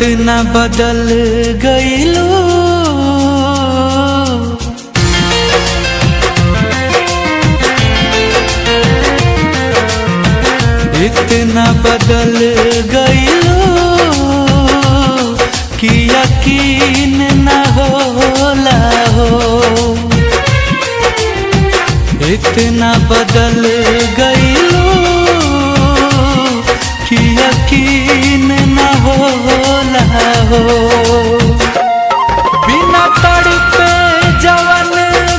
इतना बदल गईलू, इतना बदल गईलू कि यकीन न होला हो। इतना बदल गईलू कि यकीन न होला हो। बिना तड़पे जवन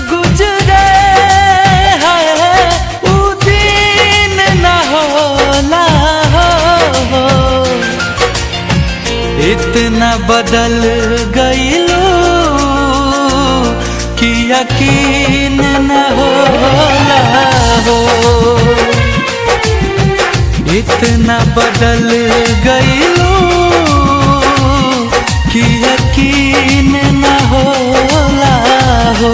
गुजरे है उ दिन न होला हो। इतना बदल गईलू कि यकीन न होला हो। इतना बदल गईलू कि यकीन न होला हो।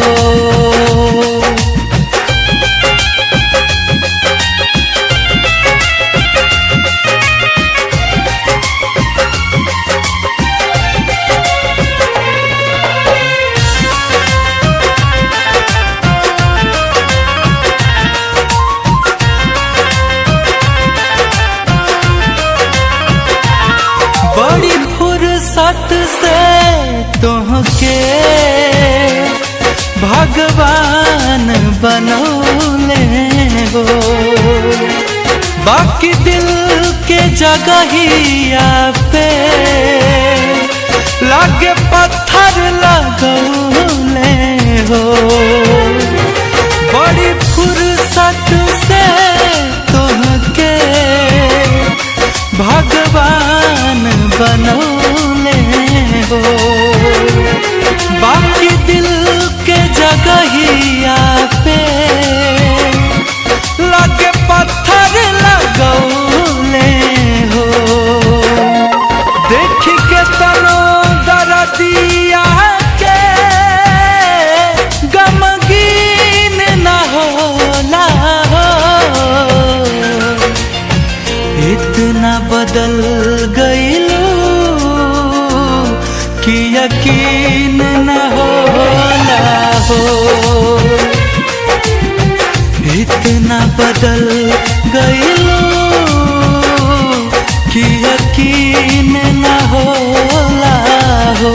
बड़ी फुर्सत से तोहके भगवान बनौले हो। बाकी दिल के जगहिया पे लागे पत्थर लगौले हो। बड़ी फुर्सत से तोहके भगवान बनौले हो। बाकी दिल के जगहिया पे लगे पत्थर लगौले हो। देख के तनो दर्दिया के गमगीन न होला हो। इतना बदल गईलू कि यकीन न होला हो। इतना बदल गईलू कि यकीन न होला हो।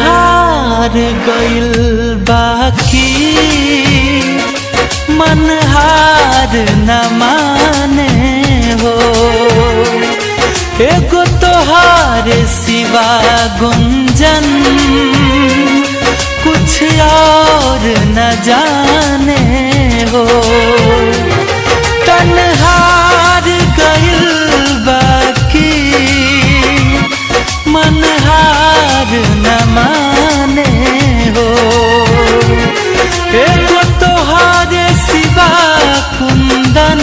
हार गइल बाकी मन हार न माने हो। एगो तोहार सिवा गुंजन कुछ और न जाने हो। तन्हार गइल बाकी मन हार न माने हो। एगो तोहारे सिवा कुंदन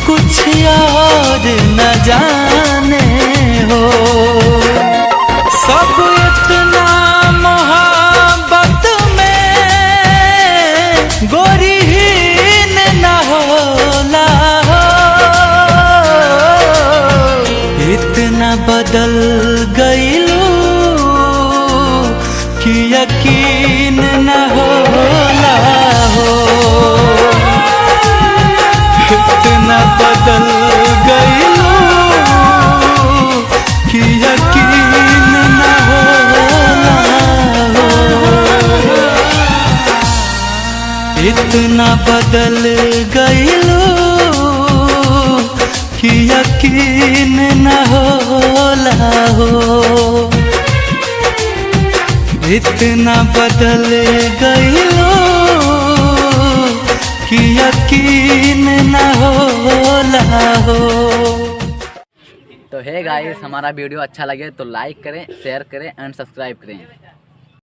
कुछ और न जाने हो। सब इतना मोहब्बत में गोरीहीन न होला हो। इतना बदल गईलू कि यकीन न होला हो। इतना बदल गईलू कि यकीन न होला हो। इतना बदल गईलू कि यकीन न होला हो। इतना बदल गईलो कि यकीन न होला हो। तो हे गाइस, हमारा वीडियो अच्छा लगे तो लाइक करें, शेयर करें एंड सब्सक्राइब करें।